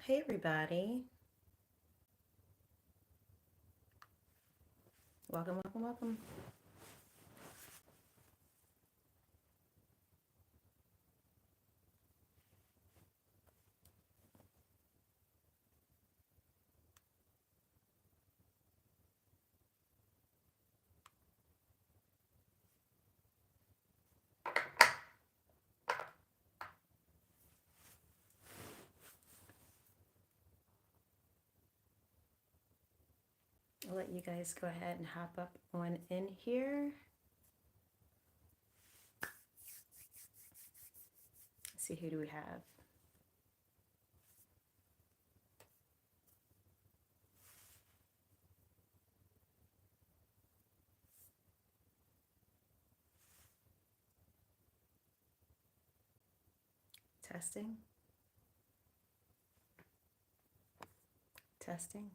Hey, everybody. Welcome, welcome, welcome. I'll let you guys go ahead and hop up on in here. Let's see, who do we have? Testing, testing.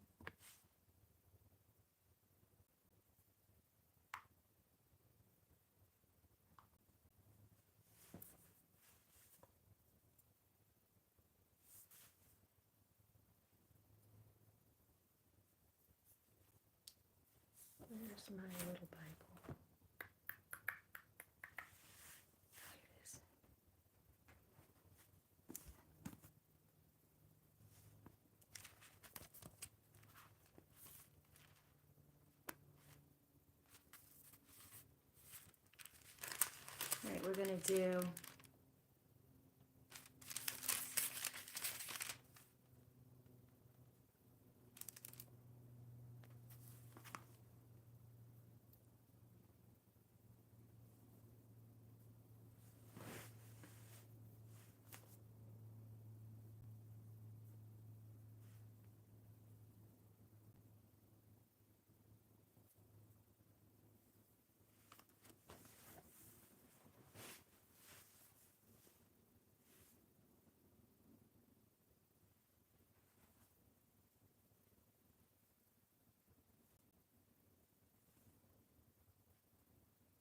Where's my little Bible? Here it is. All right, we're going to do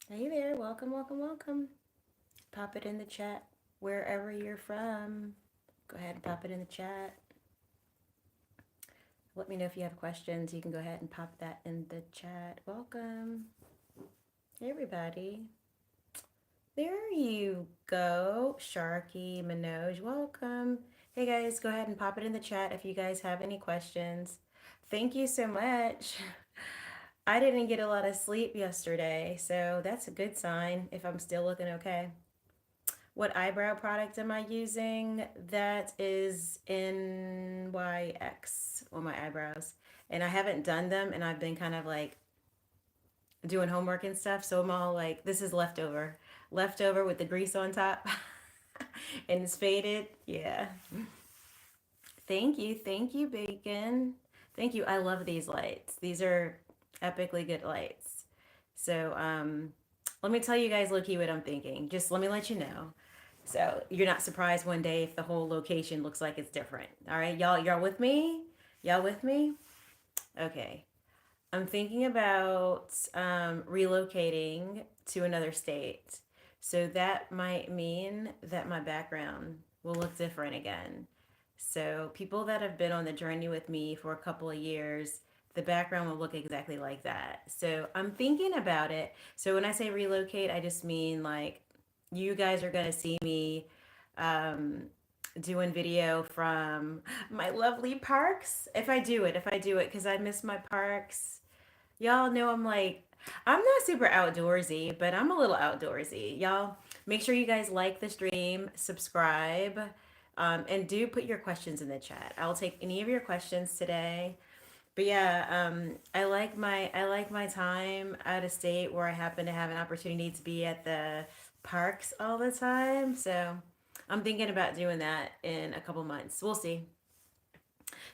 Hey there, welcome, welcome, welcome. Pop it in the chat wherever you're from. Go ahead and pop it in the chat. Let me know if you have questions. You can go ahead and pop that in the chat. Welcome. Hey, everybody. There you go. Sharky, Manoj, welcome. Hey guys, go ahead and pop it in the chat if you guys have any questions. Thank you so much. I didn't get a lot of sleep yesterday, so that's a good sign if I'm still looking okay. What eyebrow product am I using? That is NYX on my eyebrows. And I haven't done them, and I've been kind of like doing homework and stuff. So I'm all like, this is leftover. Leftover with the grease on top. And it's faded. Yeah. Thank you. Thank you, Bacon. Thank you. I love these lights. These are epically good lights. So let me tell you guys, Loki, what I'm thinking. Just let me let you know. So you're not surprised one day if the whole location looks like it's different. All right, y'all with me? Y'all with me? Okay. I'm thinking about relocating to another state. So that might mean that my background will look different again. So people that have been on the journey with me for a couple of years, the background will look exactly like that. So I'm thinking about it. So when I say relocate, I just mean like you guys are going to see me um, doing video from my lovely parks. If I do it, because I miss my parks. Y'all know I'm not super outdoorsy, but I'm a little outdoorsy. Y'all, make sure you guys like the stream, subscribe, and do put your questions in the chat. I'll take any of your questions today. But yeah, I like my time out of state where I happen to have an opportunity to be at the parks all the time. So I'm thinking about doing that in a couple months. We'll see.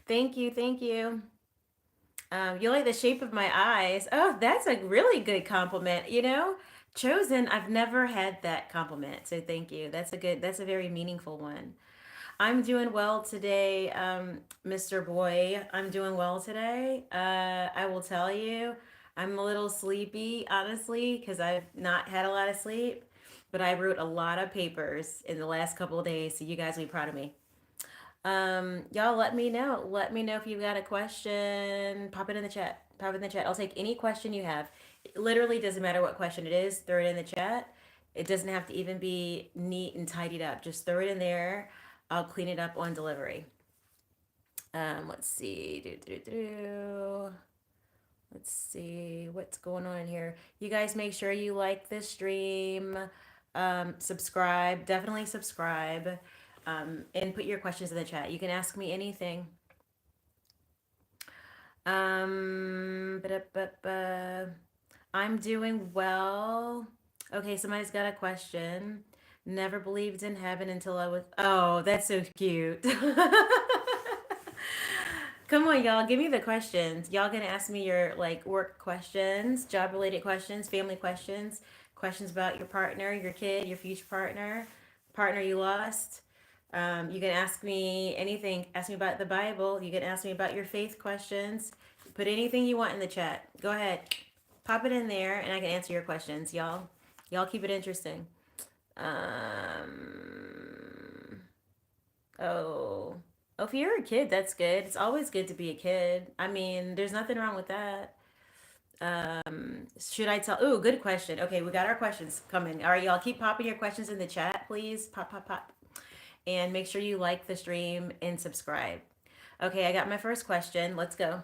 Thank you, thank you. You like the shape of my eyes. Oh, that's a really good compliment. Chosen. I've never had that compliment, so thank you. That's a very meaningful one. I'm doing well today, Mr. Boy. I'm doing well today. I will tell you, I'm a little sleepy, honestly, because I've not had a lot of sleep. But I wrote a lot of papers in the last couple of days, so you guys will be proud of me. Y'all let me know. Let me know if you've got a question. Pop it in the chat. Pop it in the chat. I'll take any question you have. It literally doesn't matter what question it is. Throw it in the chat. It doesn't have to even be neat and tidied up. Just throw it in there. I'll clean it up on delivery. Let's see. Let's see what's going on in here. You guys make sure you like this stream. Subscribe. Definitely subscribe. And put your questions in the chat. You can ask me anything. Ba-da-ba-ba. I'm doing well. Okay, somebody's got a question. Never believed in heaven until I was. Oh, that's so cute. Come on, y'all. Give me the questions. Y'all gonna ask me your like work questions, job related questions, family questions, questions about your partner, your kid, your future partner, partner you lost. You can ask me anything. Ask me about the Bible. You can ask me about your faith questions. Put anything you want in the chat. Go ahead. Pop it in there and I can answer your questions, y'all. Y'all keep it interesting. Oh. Oh, if you're a kid, that's good. It's always good to be a kid. I mean, there's nothing wrong with that. Should I tell? Ooh, good question. Okay, we got our questions coming. All right, y'all keep popping your questions in the chat, please. Pop, pop, pop. And make sure you like the stream and subscribe. Okay, I got my first question. Let's go.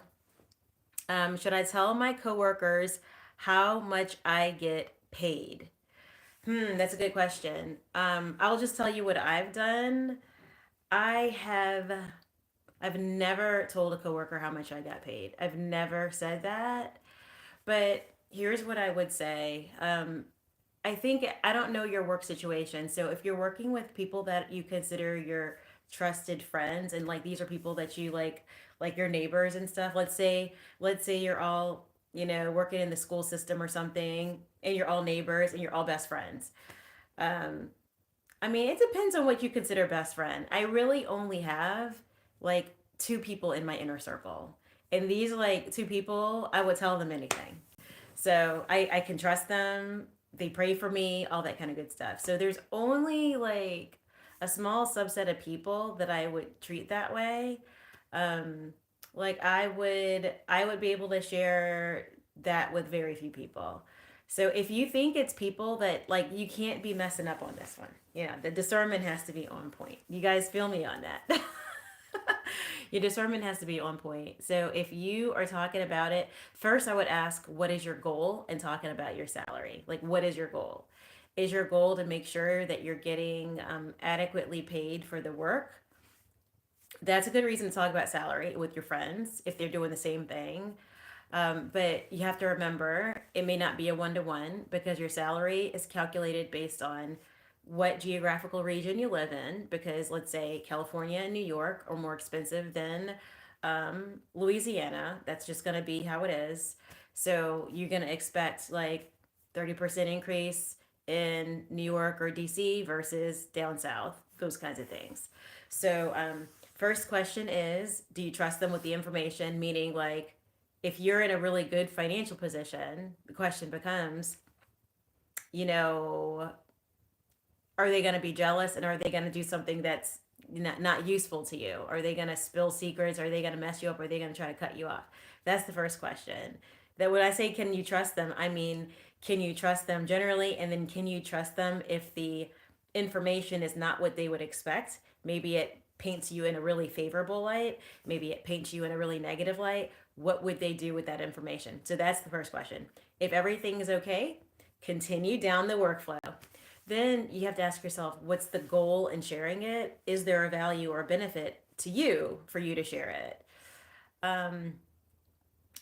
Should I tell my coworkers how much I get paid? That's a good question. I'll just tell you what I've done. I have I've never told a coworker how much I got paid. I've never said that. But here's what I would say. I think I don't know your work situation. So if you're working with people that you consider your trusted friends and like these are people that you like your neighbors and stuff. Let's say you're all, working in the school system or something and you're all neighbors and you're all best friends. Um I mean, it depends on what you consider best friend. I really only have like two people in my inner circle. And these like two people, I would tell them anything. So I can trust them. They pray for me, all that kind of good stuff. So there's only like a small subset of people that I would treat that way. Um, like I would be able to share that with very few people. So if you think it's people that like you can't be messing up on this one. Yeah, the discernment has to be on point. You guys feel me on that? Your discernment has to be on point. So if you are talking about it, first I would ask, what is your goal in talking about your salary? Like, what is your goal? Is your goal to make sure that you're getting adequately paid for the work? That's a good reason to talk about salary with your friends if they're doing the same thing. But you have to remember it may not be a one to one because your salary is calculated based on what geographical region you live in. Because let's say California and New York are more expensive than Louisiana. That's just going to be how it is. So you're going to expect like 30% increase in New York or DC versus down south, those kinds of things. So, first question is, do you trust them with the information? Meaning, like, if you're in a really good financial position, the question becomes, you know, are they going to be jealous and are they going to do something that's not useful to you? Are they going to spill secrets? Are they going to mess you up? Are they going to try to cut you off? That's the first question. That when I say, can you trust them, I mean, can you trust them generally? And then can you trust them if the information is not what they would expect? Maybe it paints you in a really favorable light. Maybe it paints you in a really negative light. What would they do with that information? So that's the first question. If everything is okay, continue down the workflow. Then you have to ask yourself, what's the goal in sharing it? Is there a value or benefit to you for you to share it? Um,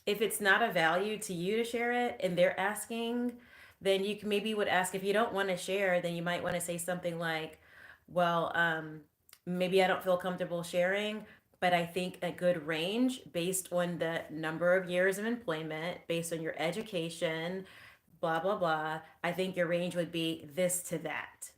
if it's not a value to you to share it and they're asking, then you can maybe would ask if you don't want to share, then you might want to say something like, well, maybe I don't feel comfortable sharing, but I think a good range based on the number of years of employment, based on your education, blah, blah, blah. I think your range would be this to that.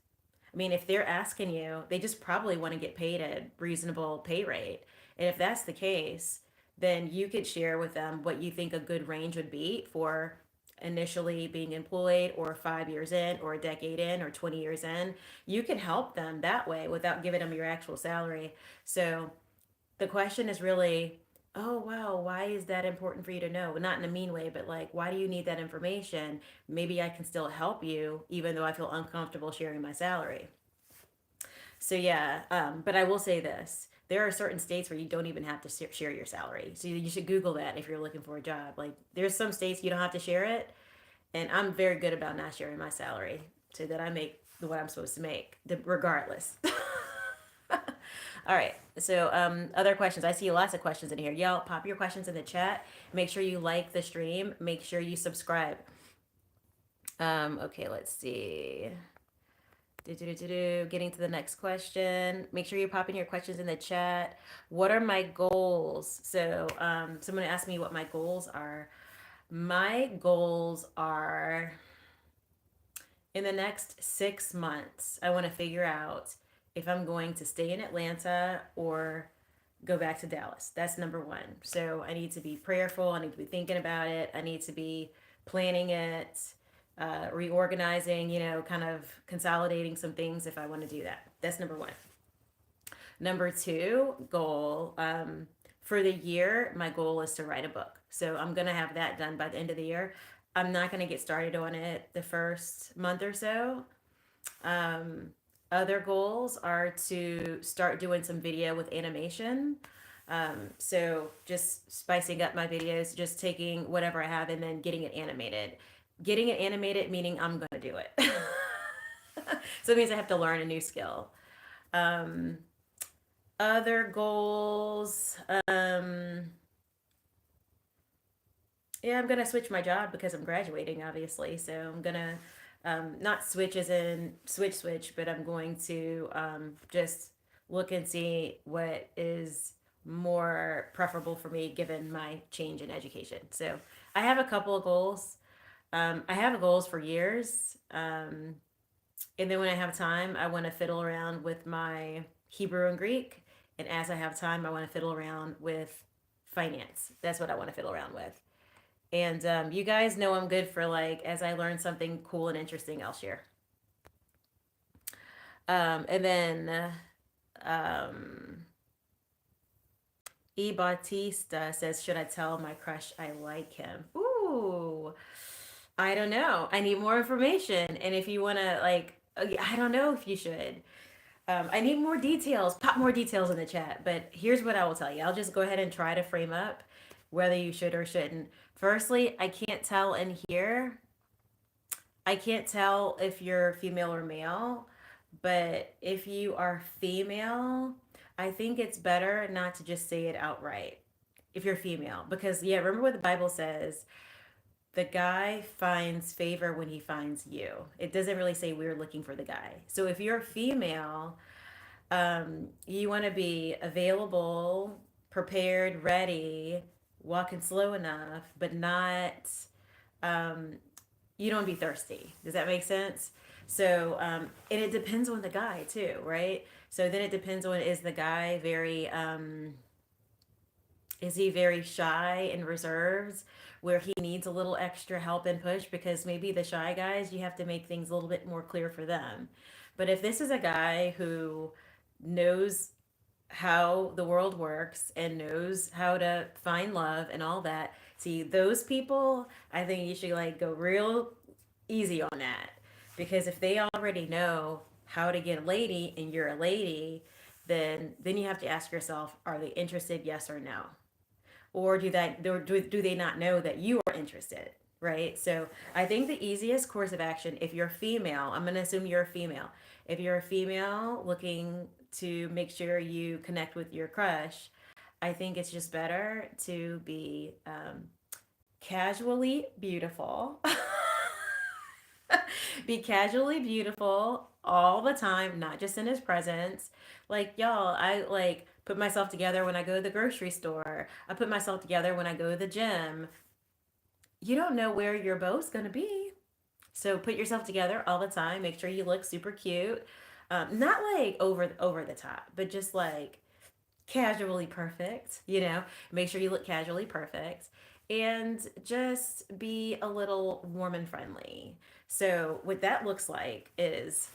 I mean, if they're asking you, they just probably want to get paid a reasonable pay rate. And if that's the case, then you could share with them what you think a good range would be for initially being employed or 5 years in or a decade in or 20 years in, you can help them that way without giving them your actual salary. So the question is really, oh wow, why is that important for you to know? Not in a mean way, but like, why do you need that information? Maybe I can still help you even though I feel uncomfortable sharing my salary. So yeah, but I will say this: there are certain states where you don't even have to share your salary. So you should Google that if you're looking for a job. Like there's some states you don't have to share it, and I'm very good about not sharing my salary so that I make what I'm supposed to make, regardless. All right. So other questions. I see lots of questions in here. Y'all pop your questions in the chat. Make sure you like the stream. Make sure you subscribe. Okay, let's see. Getting to the next question. Make sure you're popping your questions in the chat. What are my goals? So, someone asked me what my goals are. My goals are in the next 6 months, I want to figure out if I'm going to stay in Atlanta or go back to Dallas. That's number one. So I need to be prayerful. I need to be thinking about it. I need to be planning it, reorganizing, kind of consolidating some things if I want to do that. That's number one. Number two goal, for the year, my goal is to write a book. So I'm going to have that done by the end of the year. I'm not going to get started on it the first month or so. Um, Other goals are to start doing some video with animation. So just spicing up my videos, just taking whatever I have and then getting it animated. Getting it animated meaning I'm going to do it. So it means I have to learn a new skill. Um, Other goals. Yeah, I'm gonna switch my job because I'm graduating, obviously. So I'm gonna not switch as in switch, but I'm going to just look and see what is more preferable for me given my change in education. So I have a couple of goals. I have goals for years. And then when I have time, I want to fiddle around with my Hebrew and Greek. And as I have time, I want to fiddle around with finance. That's what I want to fiddle around with. And you guys know I'm good for like, as I learn something cool and interesting, I'll share. And then um, E. Bautista says, should I tell my crush I like him? Ooh, I don't know. I need more information. And if you want to, like, I don't know if you should. I need more details. Pop more details in the chat. But here's what I will tell you. I'll just go ahead and try to frame up whether you should or shouldn't. Firstly, I can't tell in here. I can't tell if you're female or male, but if you are female, I think it's better not to just say it outright if you're female. Because, yeah, remember what the Bible says, the guy finds favor when he finds you. It doesn't really say we're looking for the guy. So if you're female, you want to be available, prepared, ready, walking slow enough, but not, um, you don't be thirsty. Does that make sense? So, and it depends on the guy too, right? So then it depends on, is the guy very, is he very shy and reserved where he needs a little extra help and push? Because maybe the shy guys, you have to make things a little bit more clear for them. But if this is a guy who knows how the world works and knows how to find love and all that, see those people, I think you should like go real easy on that. Because if they already know how to get a lady and you're a lady, then you have to ask yourself, are they interested, yes or no? Or do they not know that you are interested, right? So I think the easiest course of action, if you're female, I'm going to assume you're a female, if you're a female looking to make sure you connect with your crush, I think it's just better to be casually beautiful. Be casually beautiful all the time, not just in his presence. Like, y'all, I like put myself together when I go to the grocery store. I put myself together when I go to the gym. You don't know where your beau's gonna be. So put yourself together all the time. Make sure you look super cute. Not like over the top, but just like casually perfect. Make sure you look casually perfect. and just be a little warm and friendly. So, what that looks like is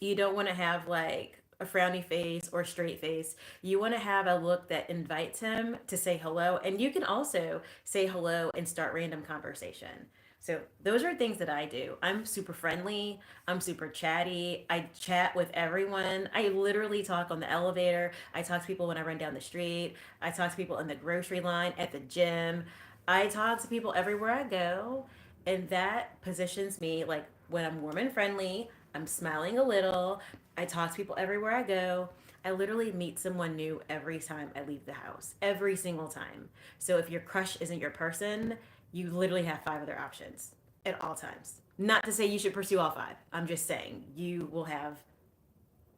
you don't want to have like a frowny face or straight face. You want to have a look that invites him to say hello. And you can also say hello and start random conversation. So those are things that I do. I'm super friendly. I'm super chatty. I chat with everyone. I literally talk on the elevator. I talk to people when I run down the street. I talk to people in the grocery line, at the gym. I talk to people everywhere I go. And that positions me like when I'm warm and friendly, I'm smiling a little. I talk to people everywhere I go. I literally meet someone new every time I leave the house, every single time. So if your crush isn't your person, you literally have five other options at all times. Not to say you should pursue all five. I'm just saying you will have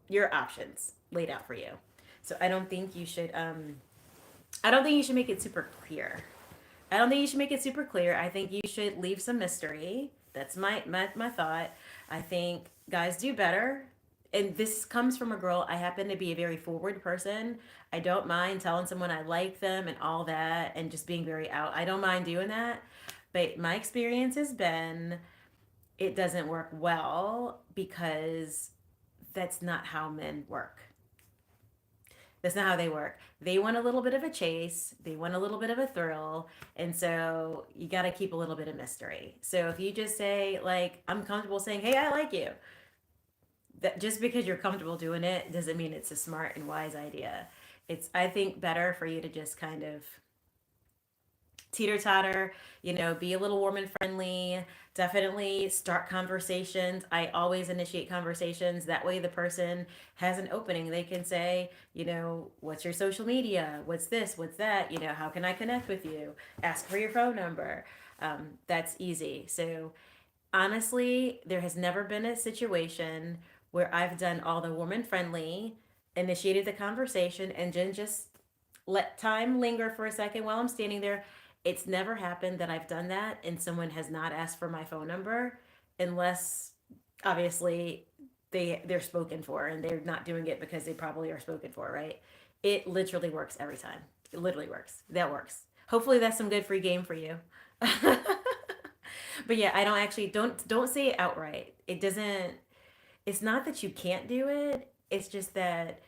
your options laid out for you. So I don't think you should make it super clear. I don't think you should make it super clear. I think you should leave some mystery. That's my thought. I think guys do better. And this comes from a girl. I happen to be a very forward person. I don't mind telling someone I like them and all that and just being very out. I don't mind doing that. But my experience has been it doesn't work well because that's not how men work. That's not how they work. They want a little bit of a chase, they want a little bit of a thrill, and so you got to keep a little bit of mystery. So if you just say like I'm comfortable saying, "Hey, I like you." That just because you're comfortable doing it doesn't mean it's a smart and wise idea. It's I think better for you to just kind of teeter totter, be a little warm and friendly. Definitely start conversations. I always initiate conversations. That way, the person has an opening. They can say, what's your social media? What's this? What's that? How can I connect with you? Ask for your phone number. That's easy. So, honestly, there has never been a situation where I've done all the warm and friendly, initiated the conversation, and then just let time linger for a second while I'm standing there. It's never happened that I've done that and someone has not asked for my phone number unless obviously they're spoken for and they're not doing it because they probably are spoken for, right? It literally works every time. It literally works. That works. Hopefully that's some good free game for you. But yeah, I don't actually don't say it outright. It doesn't it's not that you can't do it. It's just that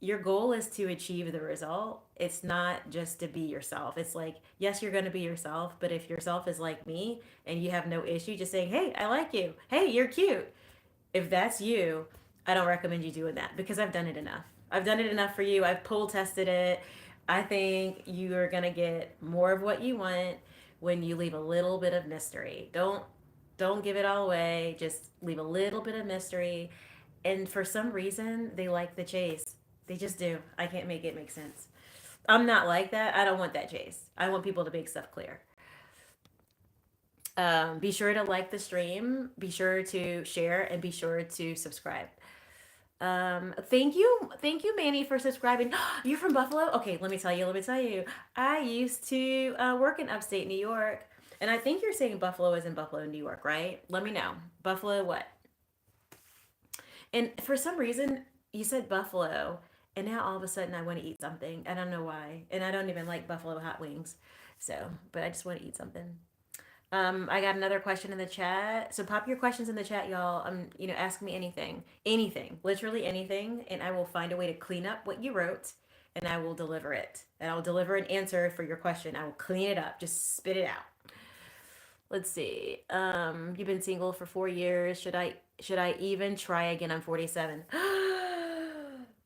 your goal is to achieve the result. It's not just to be yourself. It's like, yes, you're going to be yourself, but if yourself is like me and you have no issue just saying, hey, I like you. Hey, you're cute. If that's you, I don't recommend you doing that because I've done it enough. I've done it enough for you. I've pull tested it. I think you are going to get more of what you want when you leave a little bit of mystery. Don't give it all away. Just leave a little bit of mystery. And for some reason, they like the chase. They just do. I can't make it make sense. I'm not like that. I don't want that chase. I want people to make stuff clear. Be sure to like the stream. Be sure to share and be sure to subscribe. Thank you, Manny, for subscribing. You're from Buffalo? Okay, let me tell you. I used to work in upstate New York, and I think you're saying Buffalo is in Buffalo, New York, right? Let me know. Buffalo, what? And for some reason, you said buffalo, and now all of a sudden I want to eat something. I don't know why, and I don't even like buffalo hot wings. So, but I just want to eat something. I got another question in the chat. So pop your questions in the chat, y'all. Ask me anything, literally anything, and I will find a way to clean up what you wrote, and I will deliver it. And I will deliver an answer for your question. I will clean it up, just spit it out. Let's see. You've been single for 4 years. Should I even try again? I'm 47.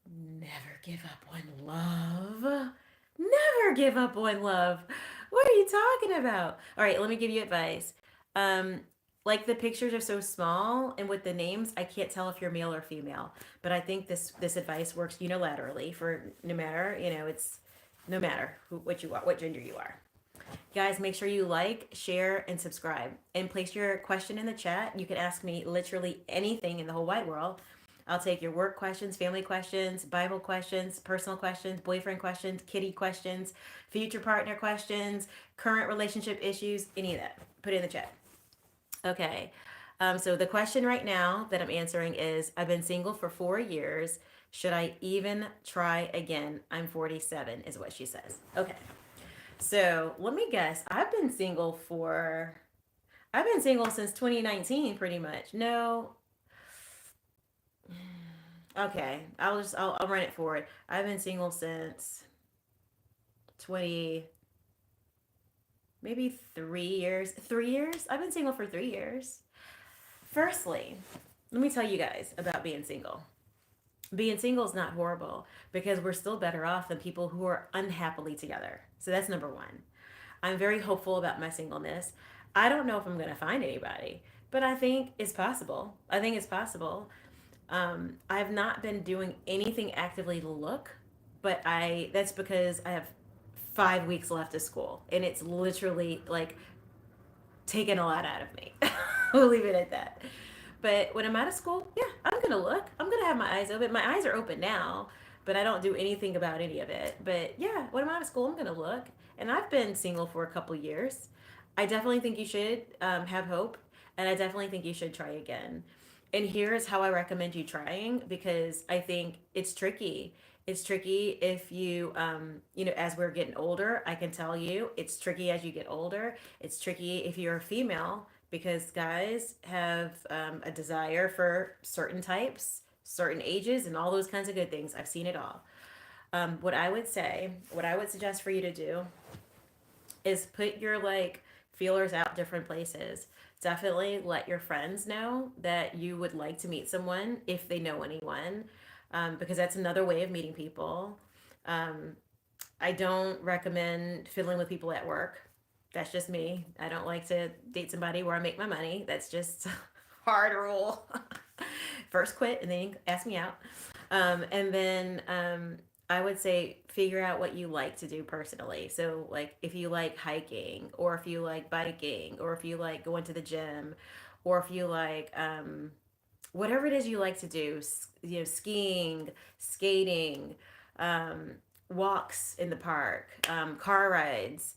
Never give up on love. Never give up on love. What are you talking about? All right, let me give you advice. Um, like the pictures are so small, and with the names, I can't tell if you're male or female. But I think this advice works unilaterally for no matter it's no matter what you are, what gender you are. Guys, make sure you like, share, and subscribe. And place your question in the chat. You can ask me literally anything in the whole wide world. I'll take your work questions, family questions, Bible questions, personal questions, boyfriend questions, kitty questions, future partner questions, current relationship issues, any of that. Put it in the chat. Okay. So the question right now that I'm answering is I've been single for 4 years. Should I even try again? I'm 47, is what she says. Okay. So let me guess. I've been single since 2019, pretty much. No, okay. I'll run it forward. I've been single since 20, maybe 3 years. 3 years. I've been single for 3 years. Firstly, let me tell you guys about being single. Being single is not horrible because we're still better off than people who are unhappily together. So that's number one. I'm very hopeful about my singleness. I don't know if I'm going to find anybody, but I think it's possible. I think it's possible. I've not been doing anything actively to look, but I that's because I have 5 weeks left of school, and it's literally like taken a lot out of me. We'll leave it at that. But when I'm out of school, yeah, I'm gonna look. I'm gonna have my eyes open. My eyes are open now, but I don't do anything about any of it. But yeah, when I'm out of school, I'm gonna look. And I've been single for a couple years. I definitely think you should have hope, and I definitely think you should try again. And here's how I recommend you trying because I think it's tricky. It's tricky if as we're getting older, I can tell you it's tricky as you get older. It's tricky if you're a female because guys have a desire for certain types, certain ages, and all those kinds of good things. I've seen it all. What I would suggest for you to do is put your like feelers out different places. Definitely let your friends know that you would like to meet someone if they know anyone, because that's another way of meeting people. Um, I don't recommend fiddling with people at work. That's just me. I don't like to date somebody where I make my money. That's just hard rule. First quit and then you ask me out. And then I would say figure out what you like to do personally. So, like, if you like hiking, or if you like biking, or if you like going to the gym, or if you like whatever it is you like to do, skiing, skating, um, walks in the park, car rides,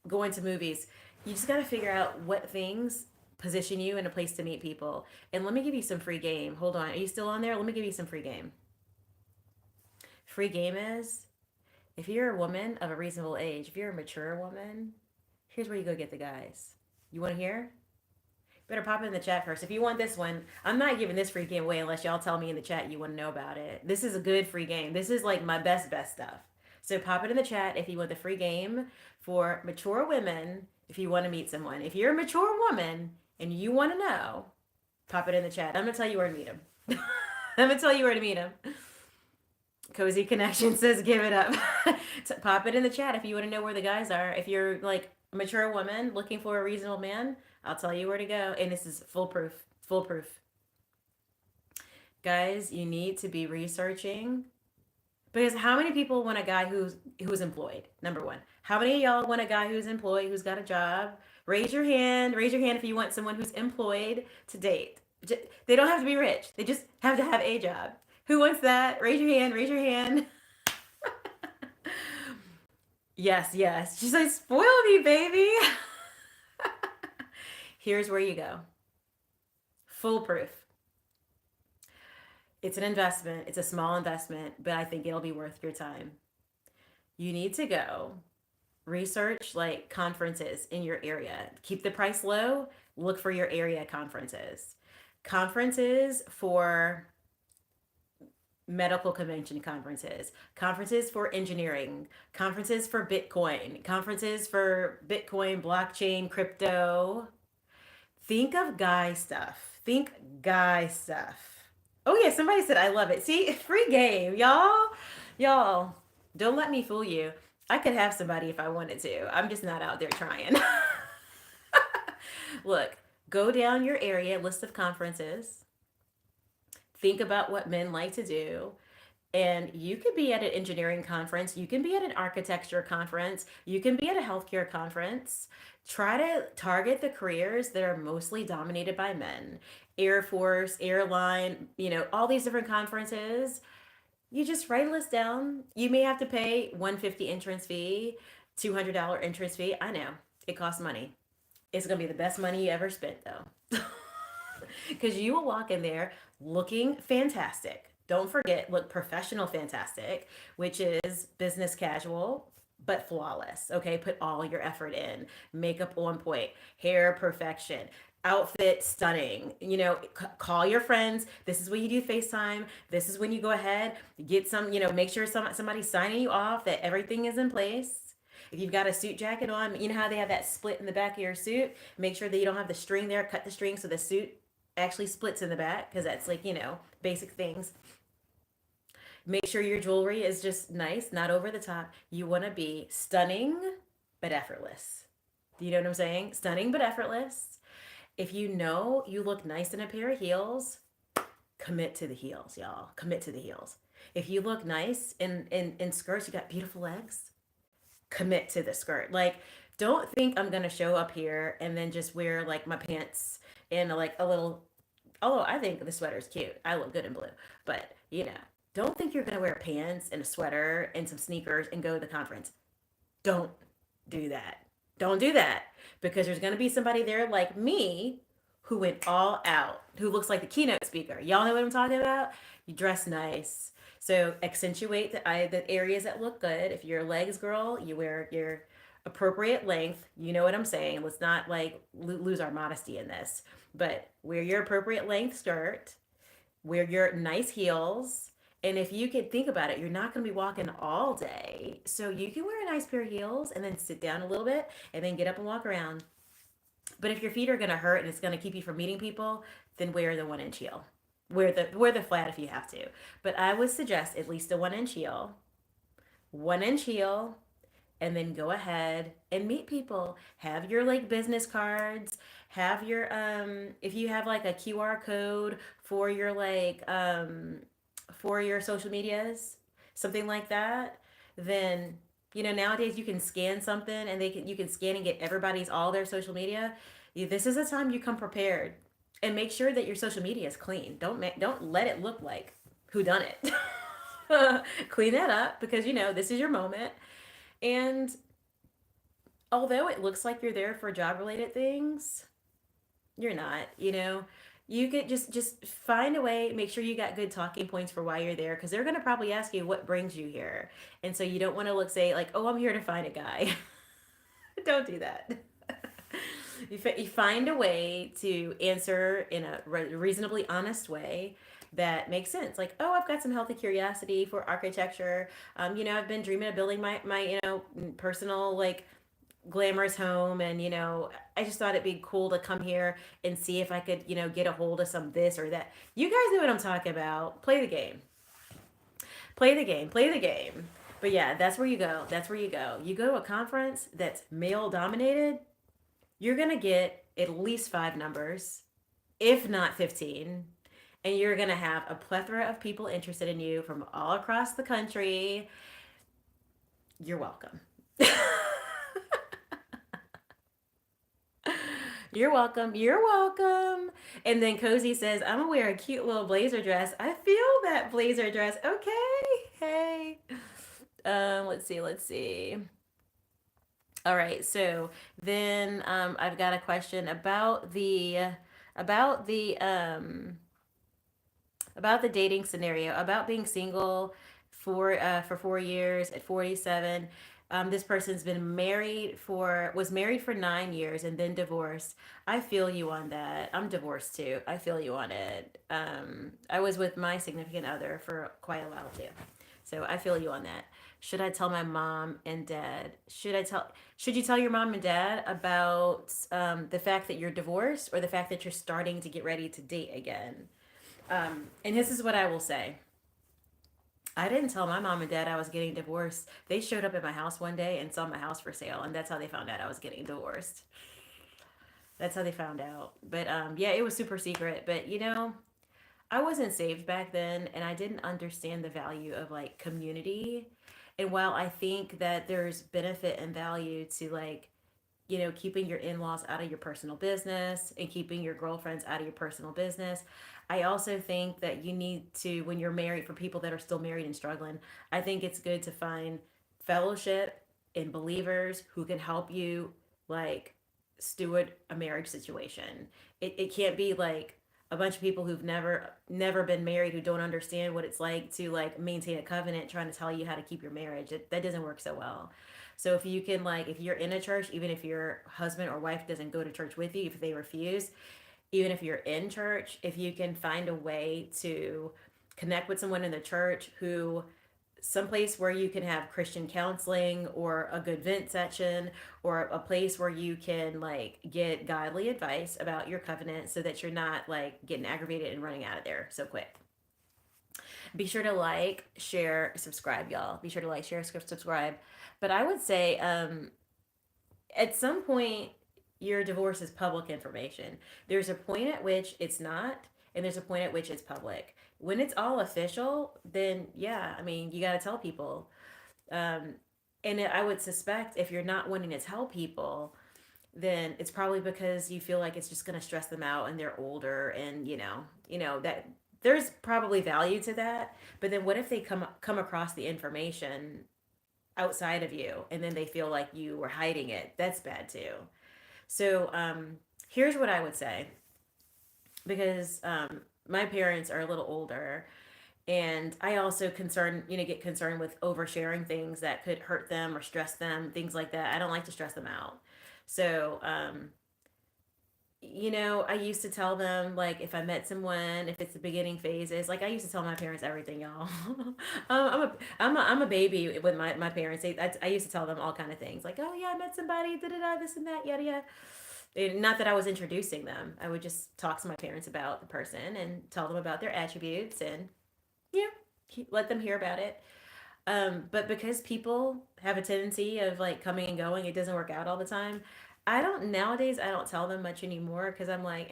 going to movies. You just got to figure out what things position you in a place to meet people. And let me give you some free game. Hold on. Are you still on there? Let me give you some free game. Free game is if you're a woman of a reasonable age, if you're a mature woman, here's where you go get the guys. You want to hear? Better pop it in the chat first. If you want this one, I'm not giving this free game away unless y'all tell me in the chat you want to know about it. This is a good free game. This is like my best stuff. So pop it in the chat if you want the free game for mature women. If you want to meet someone, if you're a mature woman and you want to know, pop it in the chat. I'm gonna tell you where to meet him. I'm gonna tell you where to meet him. Cozy Connection says give it up. Pop it in the chat if you want to know where the guys are. If you're like a mature woman looking for a reasonable man, I'll tell you where to go. And this is foolproof. Foolproof. Guys, you need to be researching because how many people want a guy who's employed? Number one. How many of y'all want a guy who's employed, who's got a job? Raise your hand. Raise your hand if you want someone who's employed to date. They don't have to be rich. They just have to have a job. Who wants that? Raise your hand. Raise your hand. Yes, yes. She's like, spoil me, baby. Here's where you go. Foolproof. It's an investment. It's a small investment, but I think it'll be worth your time. You need to go research like conferences in your area. Keep the price low. Look for your area conferences. Conferences for medical convention conferences, conferences for engineering, conferences for Bitcoin, conferences for Bitcoin, blockchain, crypto. Think of guy stuff. Think guy stuff. Oh yeah, somebody said I love it. See, free game, y'all. Y'all, don't let me fool you. I could have somebody if I wanted to. I'm just not out there trying. Look, go down your area list of conferences. Think about what men like to do. And you could be at an engineering conference, you can be at an architecture conference, you can be at a healthcare conference. Try to target the careers that are mostly dominated by men. Air Force, airline, all these different conferences. You just write a list down. You may have to pay 150 entrance fee, $200 entrance fee. I know it costs money. It's going to be the best money you ever spent though. Because you will walk in there looking fantastic. Don't forget, look professional fantastic, which is business casual. but flawless. Okay, put all your effort in. Makeup on point, hair perfection, outfit stunning. Call your friends. This is when you do FaceTime. This is when you go ahead, get some, make sure somebody's signing you off that everything is in place. If you've got a suit jacket on, you know how they have that split in the back of your suit? Make sure that you don't have the string there. Cut the string so the suit actually splits in the back, because that's like, basic things. Make sure your jewelry is just nice, not over the top. You want to be stunning but effortless. Do you know what I'm saying? Stunning but effortless. If you know you look nice in a pair of heels, commit to the heels, y'all. Commit to the heels. If you look nice in skirts, you got beautiful legs, commit to the skirt. Like, don't think I'm gonna show up here and then just wear like my pants and like a little. Although I think the sweater's cute, I look good in blue. But don't think you're gonna wear pants and a sweater and some sneakers and go to the conference. Don't do that. Don't do that, because there's gonna be somebody there like me who went all out, who looks like the keynote speaker. Y'all know what I'm talking about? You dress nice. So accentuate the areas that look good. If you're a legs girl, you wear your appropriate length. You know what I'm saying? Let's not like lose our modesty in this. But wear your appropriate length skirt, wear your nice heels. And if you could think about it, you're not going to be walking all day. So you can wear a nice pair of heels and then sit down a little bit and then get up and walk around. But if your feet are going to hurt and it's going to keep you from meeting people, then wear the 1 inch heel. Wear the flat if you have to. But I would suggest at least a 1 inch heel. 1 inch heel, and then go ahead and meet people. Have your like business cards. Have your if you have like a QR code for your for your social medias, something like that, then nowadays you can scan something and you can scan and get everybody's all their social media. This is a time you come prepared, and make sure that your social media is clean. Don't let it look like who done it. Clean that up, because this is your moment. And although it looks like you're there for job related things, you're not. You could just find a way. Make sure you got good talking points for why you're there, because they're going to probably ask you what brings you here. And so you don't want to say like, oh, I'm here to find a guy. Don't do that. You find a way to answer in a reasonably honest way that makes sense. Like, oh, I've got some healthy curiosity for architecture. I've been dreaming of building my personal like glamorous home, and I just thought it'd be cool to come here and see if I could get a hold of some this or that. You guys know what I'm talking about. Play the game. Play the game. Play the game. But yeah, that's where you go. That's where you go. You go to a conference that's male dominated, you're going to get at least 5 numbers, if not 15. And you're going to have a plethora of people interested in you from all across the country. You're welcome. You're welcome. You're welcome. And then Cozy says, I'm gonna wear a cute little blazer dress. I feel that blazer dress. Okay. Hey. Let's see. Let's see. All right. So then I've got a question about the about the dating scenario, about being single for 4 years at 47. This person's been was married for 9 years and then divorced. I feel you on that. I'm divorced too. I feel you on it. I was with my significant other for quite a while too. So I feel you on that. Should I tell my mom and dad? Should you tell your mom and dad about the fact that you're divorced, or the fact that you're starting to get ready to date again? And this is what I will say. I didn't tell my mom and dad I was getting divorced. They showed up at my house one day and saw my house for sale, and that's how they found out I was getting divorced. That's how they found out. But yeah, it was super secret. But I wasn't saved back then, and I didn't understand the value of like community. And while I think that there's benefit and value to like keeping your in laws out of your personal business and keeping your girlfriends out of your personal business, I also think that you need to, when you're married, for people that are still married and struggling, I think it's good to find fellowship in believers who can help you like steward a marriage situation. It can't be like, a bunch of people who've never been married, who don't understand what it's like to like maintain a covenant, trying to tell you how to keep your marriage. That doesn't work so well. So if you can, like, if you're in a church, even if your husband or wife doesn't go to church with you, if they refuse, even if you're in church, if you can find a way to connect with someone in the church who, someplace where you can have Christian counseling or a good vent session, or a place where you can like get godly advice about your covenant, so that you're not like getting aggravated and running out of there so quick. Be sure to like, share, subscribe, y'all. Be sure to like, share, subscribe. But I would say, at some point, your divorce is public information. There's a point at which it's not, and there's a point at which it's public. When it's all official, then yeah, I mean, you got to tell people. Um, and I would suspect if you're not wanting to tell people, then it's probably because you feel like it's just going to stress them out and they're older, and that there's probably value to that. But then what if they come across the information outside of you, and then they feel like you were hiding it? That's bad too. So here's what I would say, because my parents are a little older, and I also get concerned with oversharing things that could hurt them or stress them, things like that. I don't like to stress them out. So I used to tell them, like, if I met someone, if it's the beginning phases, like I used to tell my parents everything, y'all. I'm a baby with my parents. I used to tell them all kind of things, like, oh yeah, I met somebody, da da da, this and that, yada yada. Not that I was introducing them. I would just talk to my parents about the person and tell them about their attributes, and yeah, let them hear about it. But because people have a tendency of like coming and going, it doesn't work out all the time. I don't tell them much anymore, because I'm like,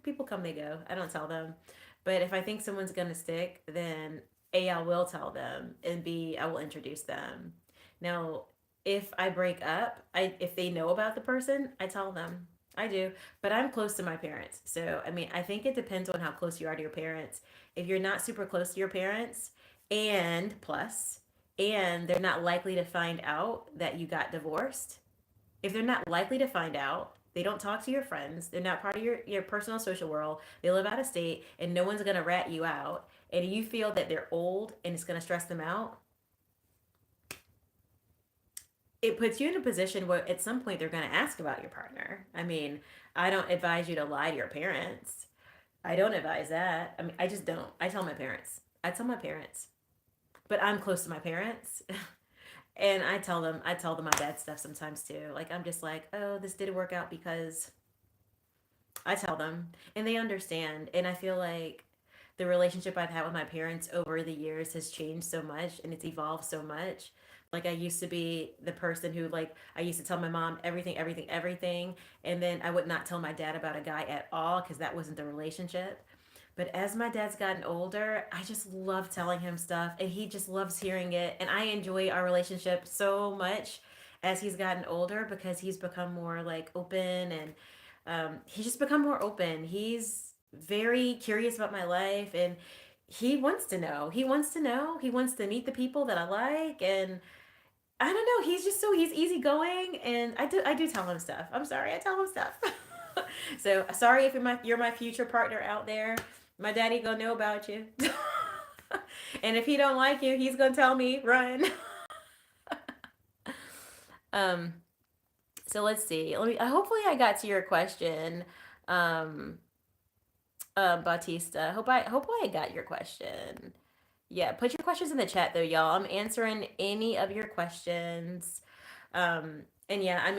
people come, they go. I don't tell them. But if I think someone's gonna stick, then A, I will tell them, and B, I will introduce them. Now, if I break up, if they know about the person, I tell them. I do. But I'm close to my parents. So, I mean, I think it depends on how close you are to your parents. If you're not super close to your parents, and plus, and they're not likely to find out that you got divorced, if they're not likely to find out, they don't talk to your friends, they're not part of your personal social world, they live out of state, and no one's going to rat you out, and you feel that they're old and it's going to stress them out, it puts you in a position where at some point they're going to ask about your partner. I mean, I don't advise you to lie to your parents. I don't advise that. I mean, I just don't. I tell my parents. I tell my parents. But I'm close to my parents. And I tell them my bad stuff sometimes too. Like, I'm just like, oh, this didn't work out because, I tell them, and they understand. And I feel like the relationship I've had with my parents over the years has changed so much, and it's evolved so much. Like, I used to be the person who, like, I used to tell my mom everything, everything, everything, and then I would not tell my dad about a guy at all, because that wasn't the relationship. But as my dad's gotten older, I just love telling him stuff, and he just loves hearing it. And I enjoy our relationship so much as he's gotten older, because he's become more like open, and he's just become more open. He's very curious about my life, and he wants to know. He wants to know. He wants to meet the people that I like, and I don't know. He's just he's easygoing, and I do tell him stuff. I'm sorry, I tell him stuff. So sorry if you're my future partner out there. My daddy gonna know about you, and if he don't like you, he's gonna tell me run. um. So let's see. Let me. Hopefully, I got to your question, um, Bautista. Hopefully I got your question. Yeah, put your questions in the chat though, y'all. I'm answering any of your questions. And yeah, I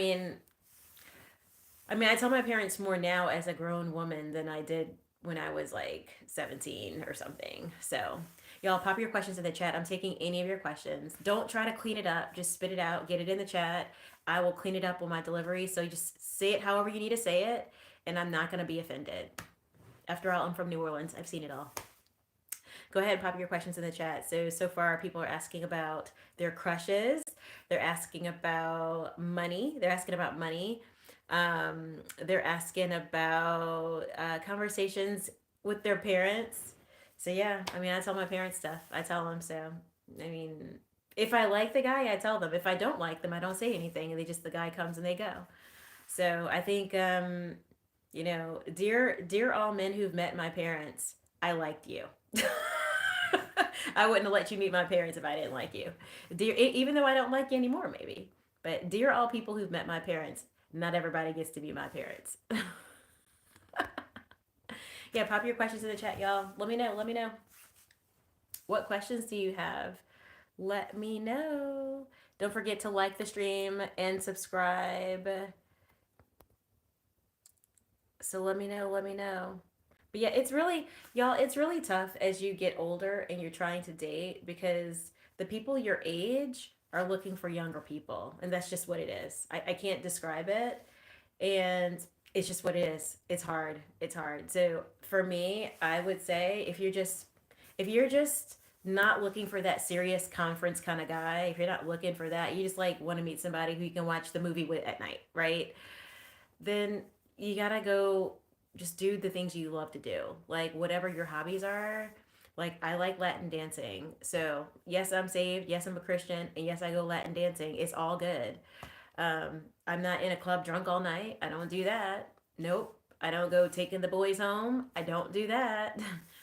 tell my parents more now as a grown woman than I did when I was like 17 or something. So, y'all pop your questions in the chat. I'm taking any of your questions. Don't try to clean it up. Just spit it out, get it in the chat. I will clean it up on my delivery. So, you just say it however you need to say it, and I'm not going to be offended. After all, I'm from New Orleans. I've seen it all. Go ahead and pop your questions in the chat. So far, people are asking about their crushes. They're asking about money. They're asking about money. They're asking about conversations with their parents. So yeah, I tell my parents stuff. I tell them. So I mean, if I like the guy, I tell them. If I don't like them, I don't say anything, and the guy comes and they go. So I think, Dear all men who've met my parents, I liked you. I wouldn't have let you meet my parents if I didn't like you. Even though I don't like you anymore, maybe. But dear all people who've met my parents, not everybody gets to be my parents. Yeah, pop your questions in the chat, y'all. Let me know. Let me know. What questions do you have? Let me know. Don't forget to like the stream and subscribe. So let me know. Let me know. But yeah, y'all, it's really tough as you get older and you're trying to date because the people your age are looking for younger people. And that's just what it is. I can't describe it. And it's just what it is. It's hard. It's hard. So for me, I would say if you're just not looking for that serious conference kind of guy, if you're not looking for that, you just like want to meet somebody who you can watch the movie with at night, right? Then you gotta go just do the things you love to do. Like whatever your hobbies are. Like I like Latin dancing. So yes, I'm saved. Yes, I'm a Christian. And yes, I go Latin dancing. It's all good. I'm not in a club drunk all night. I don't do that. Nope. I don't go taking the boys home. I don't do that.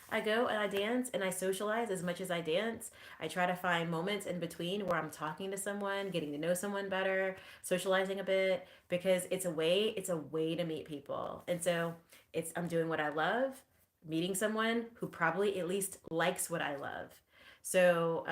I go and I dance and I socialize as much as I dance. I try to find moments in between where I'm talking to someone, getting to know someone better, socializing a bit because it's a way to meet people. And so I'm doing what I love, meeting someone who probably at least likes what I love. So,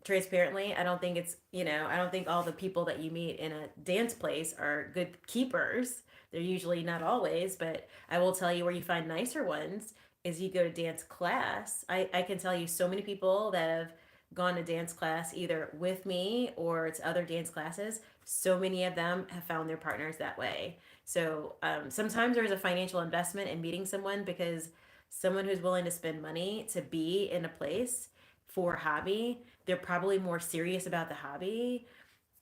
transparently, I don't think all the people that you meet in a dance place are good keepers. They're usually not always, but I will tell you where you find nicer ones is you go to dance class. I can tell you so many people that have gone to dance class either with me or it's other dance classes. So many of them have found their partners that way. So sometimes there's a financial investment in meeting someone because someone who's willing to spend money to be in a place for hobby, they're probably more serious about the hobby,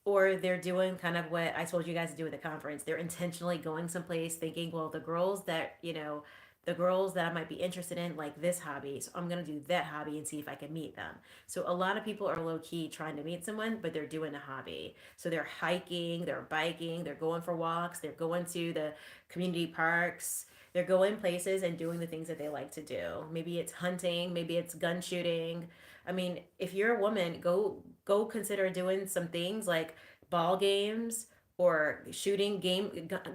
or they're doing kind of what I told you guys to do at the conference. They're intentionally going someplace thinking, well, the girls that I might be interested in like this hobby, so I'm gonna do that hobby and see if I can meet them. So a lot of people are low key trying to meet someone, but they're doing a hobby. So they're hiking, they're biking, they're going for walks, they're going to the community parks, they're going places and doing the things that they like to do. Maybe it's hunting, maybe it's gun shooting. I mean, if you're a woman, go consider doing some things like ball games or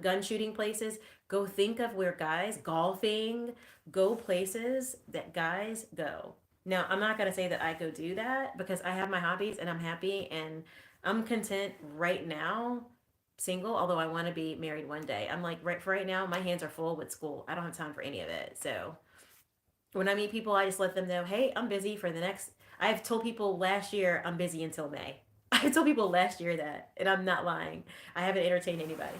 gun shooting places. Go think of where guys golfing, go places that guys go. Now, I'm not going to say that I go do that because I have my hobbies and I'm happy and I'm content right now single, although I want to be married one day. I'm like right for right now, my hands are full with school. I don't have time for any of it. So, when I meet people, I just let them know, hey, I'm busy for the next. I've told people last year I'm busy until May. I told people last year that, and I'm not lying. I haven't entertained anybody.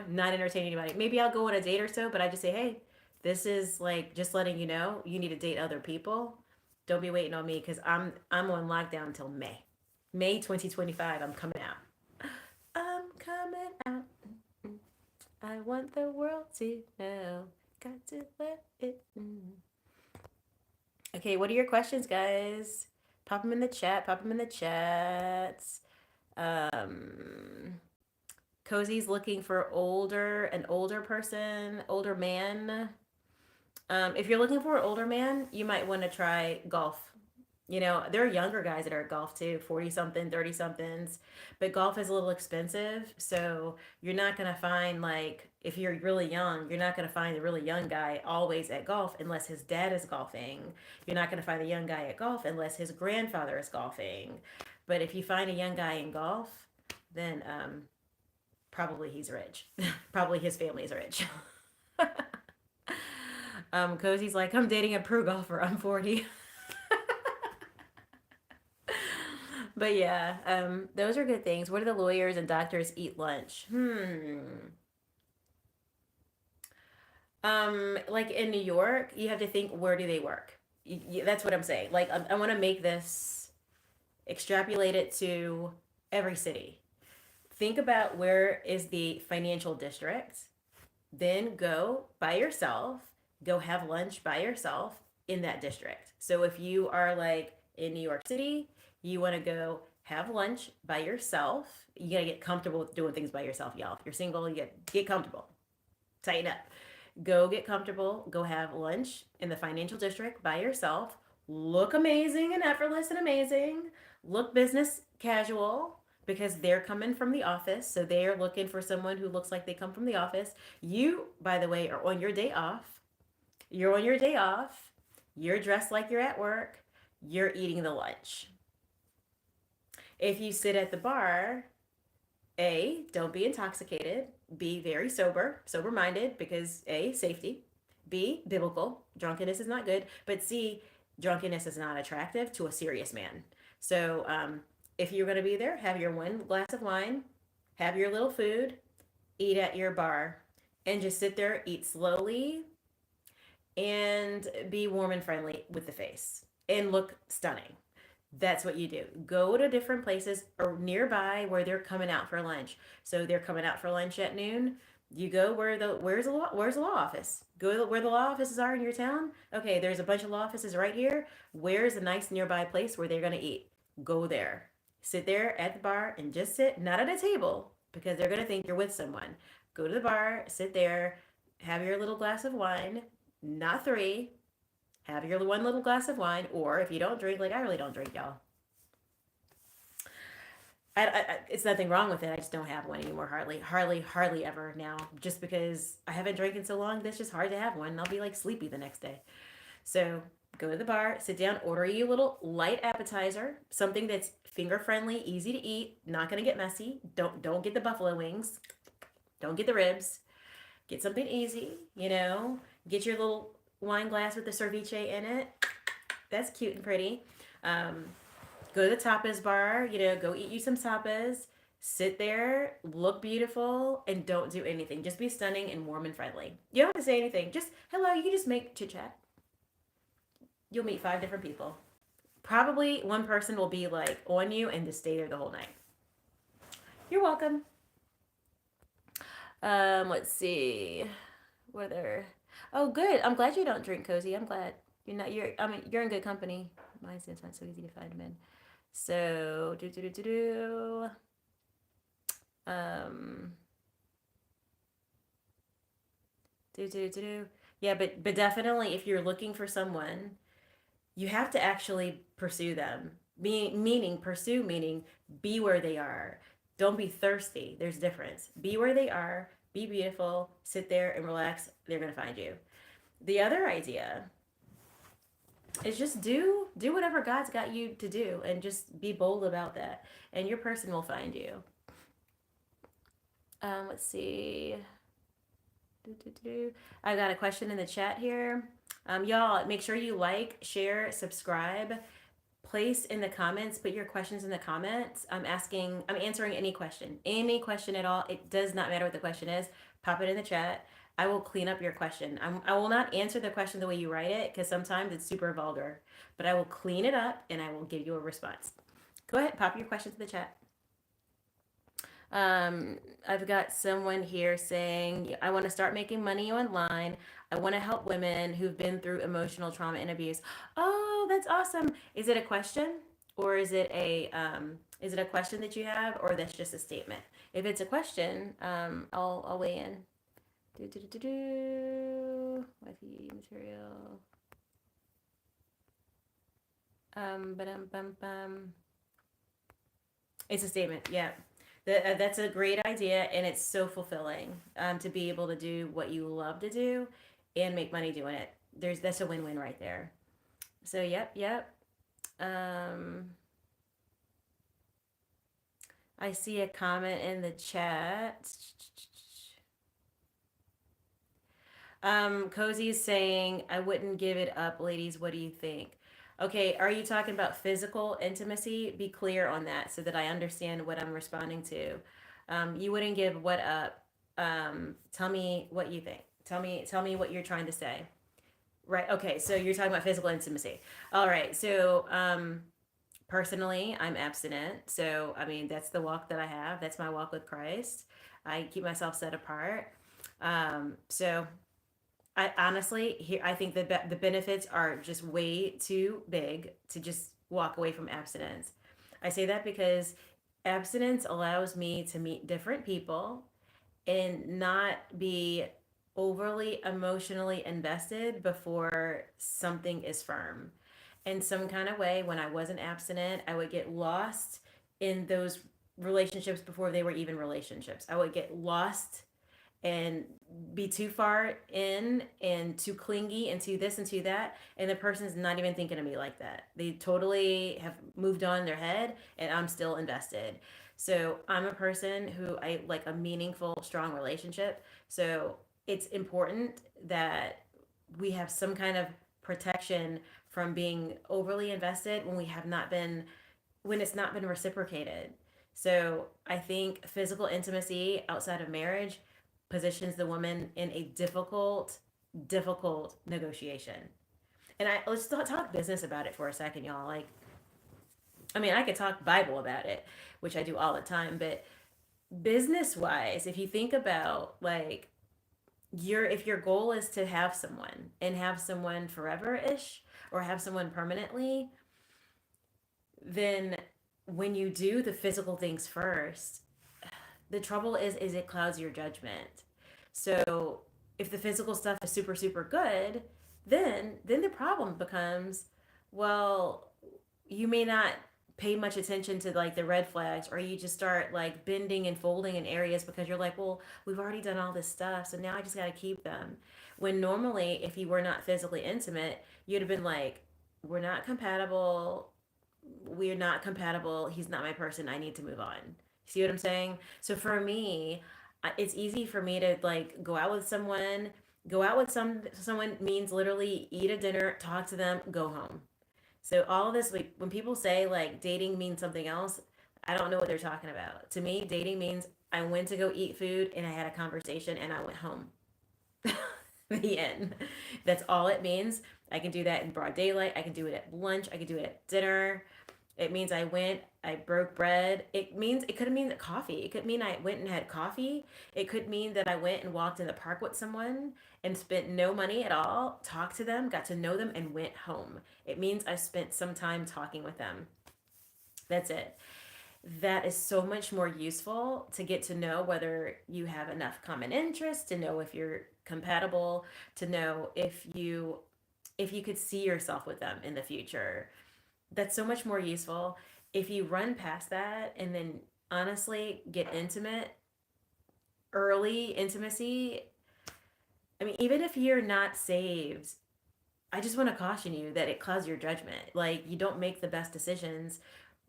Not entertain anybody. Maybe I'll go on a date or so, but I just say, hey, this is like just letting you know you need to date other people. Don't be waiting on me because I'm on lockdown until May. May 2025. I'm coming out. I'm coming out. I want the world to know. Got to let it. Okay, what are your questions, guys? Pop them in the chat. Pop them in the chats. Um, Cozy's looking for an older person, older man. If you're looking for an older man, you might want to try golf. There are younger guys that are at golf too, 40 something, 30 somethings, but golf is a little expensive. So you're not going to find, like, if you're really young, you're not going to find a really young guy always at golf unless his dad is golfing. You're not going to find a young guy at golf unless his grandfather is golfing. But if you find a young guy in golf, then probably he's rich. Probably his family is rich. Cozy's like, I'm dating a pro golfer. I'm 40. But yeah, those are good things. Where do the lawyers and doctors eat lunch? Like in New York, you have to think, where do they work? That's what I'm saying. Like, I want to make this extrapolate it to every city. Think about where is the financial district, then go by yourself, go have lunch by yourself in that district. So if you are like in New York City, you want to go have lunch by yourself. You gotta get comfortable with doing things by yourself, y'all. If you're single, you get comfortable. Tighten up. Go get comfortable. Go have lunch in the financial district by yourself. Look amazing and effortless and amazing. Look business casual because they're coming from the office. So they are looking for someone who looks like they come from the office. You, by the way, are on your day off. You're on your day off. You're dressed like you're at work. You're eating the lunch. If you sit at the bar, A, don't be intoxicated. B, very sober minded because A, safety. B, biblical. Drunkenness is not good. But C, drunkenness is not attractive to a serious man. So if you're going to be there, have your one glass of wine, have your little food, eat at your bar, and just sit there, eat slowly, and be warm and friendly with the face and look stunning. That's what you do. Go to different places or nearby where they're coming out for lunch. So they're coming out for lunch at noon. You go where's the law office? Go to where the law offices are in your town. Okay, there's a bunch of law offices right here. Where's a nice nearby place where they're gonna eat? Go there. Sit there at the bar and just sit, not at a table, because they're gonna think you're with someone. Go to the bar, sit there, have your little glass of wine, not three, have your one little glass of wine, or if you don't drink, like I really don't drink, y'all. It's nothing wrong with it. I just don't have one anymore. Hardly ever now. Just because I haven't drank in so long, that's just hard to have one. I'll be like sleepy the next day. So go to the bar, sit down, order you a little light appetizer, something that's finger friendly, easy to eat, not gonna get messy. Don't get the buffalo wings. Don't get the ribs. Get something easy. Get your little wine glass with the ceviche in it. That's cute and pretty. Um, Go to the tapas bar, go eat you some tapas, sit there, look beautiful, and don't do anything. Just be stunning and warm and friendly. You don't have to say anything. Just hello, you can just make chit chat. You'll meet 5 different people. Probably one person will be like on you and just stay there the whole night. You're welcome. Let's see. What other? Oh, good. I'm glad you don't drink, Cozy. I'm glad you're not. You're in good company. Mine's not so easy to find men. So Um, Yeah, but definitely, if you're looking for someone, you have to actually pursue them. Pursue meaning be where they are. Don't be thirsty. There's a difference. Be where they are. Be beautiful. Sit there and relax. They're gonna find you. The other idea is just do whatever God's got you to do, and just be bold about that, and your person will find you. Let's see. I got a question in the chat here. Y'all, make sure you like, share, subscribe. Place in the comments, put your questions in the comments. I'm answering any question at all. It does not matter what the question is. Pop it in the chat. I will clean up your question. I will not answer the question the way you write it, because sometimes it's super vulgar, but I will clean it up and I will give you a response. Go ahead, pop your questions in the chat. I've got someone here saying, I want to start making money online. I want to help women who've been through emotional trauma and abuse. Oh, that's awesome. Is it a question, or is it a question that you have, or that's just a statement? If it's a question, I'll weigh in. Wifey material. It's a statement. Yeah. That's a great idea, and it's so fulfilling to be able to do what you love to do and make money doing it. That's a win-win right there. So yep. I see a comment in the chat. Cozy is saying, I wouldn't give it up, ladies. What do you think? Okay, are you talking about physical intimacy? Be clear on that so that I understand what I'm responding to. You wouldn't give what up? Tell me what you think. Tell me what you're trying to say. Right. Okay. So you're talking about physical intimacy. All right. So personally, I'm abstinent. So that's the walk that I have. That's my walk with Christ. I keep myself set apart. So I honestly, here I think the benefits are just way too big to just walk away from abstinence. I say that because abstinence allows me to meet different people and not be overly emotionally invested before something is firm. In some kind of way, when I wasn't abstinent, I would get lost in those relationships before they were even relationships. I would get lost and be too far in and too clingy and to this and to that, and the person's not even thinking of me like that. They totally have moved on in their head and I'm still invested. So I'm a person who I like a meaningful strong relationship. So it's important that we have some kind of protection from being overly invested when we have not been, when it's not been reciprocated. So I think physical intimacy outside of marriage positions the woman in a difficult negotiation. And let's talk business about it for a second, y'all. Like, I mean, I could talk Bible about it, which I do all the time, but business wise, if you think about like if your goal is to have someone and have someone forever ish or have someone permanently, then when you do the physical things first, the trouble is it clouds your judgment. So if the physical stuff is super good, then the problem becomes, well, you may not pay much attention to like the red flags, or you just start like bending and folding in areas because you're like, well, we've already done all this stuff, so now I just got to keep them. When normally, if you were not physically intimate, you'd have been like, we're not compatible, we're not compatible, he's not my person, I need to move on. See what I'm saying? So for me, it's easy for me to like go out with someone. Go out with someone means literally eat a dinner, talk to them, go home. So all of this, like, when people say like dating means something else, I don't know what they're talking about. To me, dating means I went to go eat food and I had a conversation and I went home. The end. That's all it means. I can do that in broad daylight. I can do it at lunch. I can do it at dinner. It means I went, I broke bread. It means, it could mean coffee. It could mean I went and had coffee. It could mean that I went and walked in the park with someone and spent no money at all, talked to them, got to know them, and went home. It means I spent some time talking with them. That's it. That is so much more useful to get to know whether you have enough common interests, to know if you're compatible, to know if you could see yourself with them in the future. That's so much more useful. If you run past that and then honestly get intimate, early intimacy, I mean, even if you're not saved, I just want to caution you that it clouds your judgment. Like, you don't make the best decisions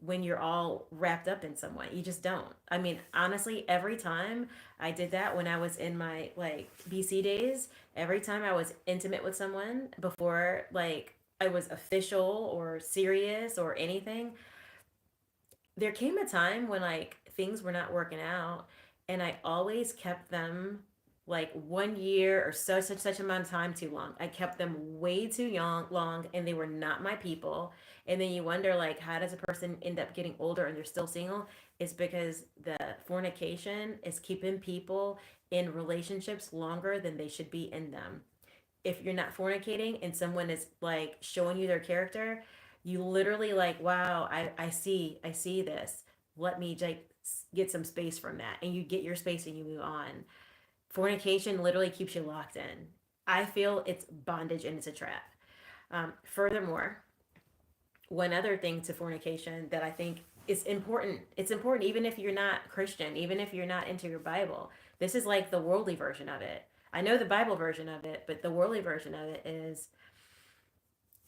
when you're all wrapped up in someone. You just don't. I mean, honestly, every time I did that when I was in my like BC days, every time I was intimate with someone before like I was official or serious or anything, there came a time when like things were not working out, and I always kept them like 1 year or such amount of time too long. I kept them way too young long, and they were not my people. And then you wonder like, how does a person end up getting older and they're still single? It's because the fornication is keeping people in relationships longer than they should be in them. If you're not fornicating and someone is like showing you their character, you literally like, wow, I see this. Let me like get some space from that. And you get your space and you move on. Fornication literally keeps you locked in. I feel it's bondage and it's a trap. Furthermore, one other thing to fornication that I think is important, it's important even if you're not Christian, even if you're not into your Bible. This is like the worldly version of it. I know the Bible version of it, but the worldly version of it is,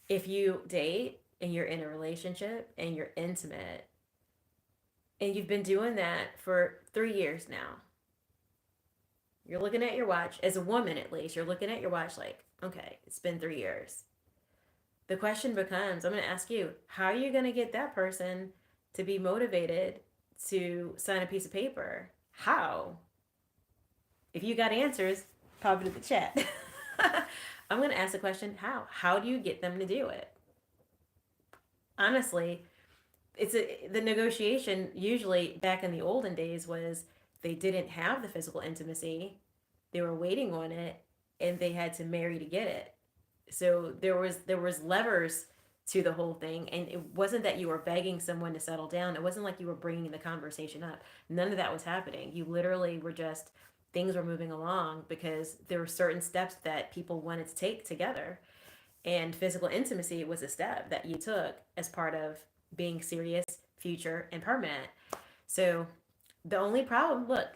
if you date and you're in a relationship and you're intimate and you've been doing that for 3 years now, you're looking at your watch, as a woman at least, you're looking at your watch like, okay, it's been 3 years. The question becomes, I'm going to ask you, how are you going to get that person to be motivated to sign a piece of paper? How? If you got answers, pop it in the chat. I'm going to ask the question, how? How do you get them to do it? Honestly, the negotiation usually back in the olden days was they didn't have the physical intimacy, they were waiting on it, and they had to marry to get it. So there was levers to the whole thing. And it wasn't that you were begging someone to settle down. It wasn't like you were bringing the conversation up. None of that was happening. You literally were just, things were moving along because there were certain steps that people wanted to take together. And physical intimacy was a step that you took as part of being serious, future, and permanent. So the only problem, look,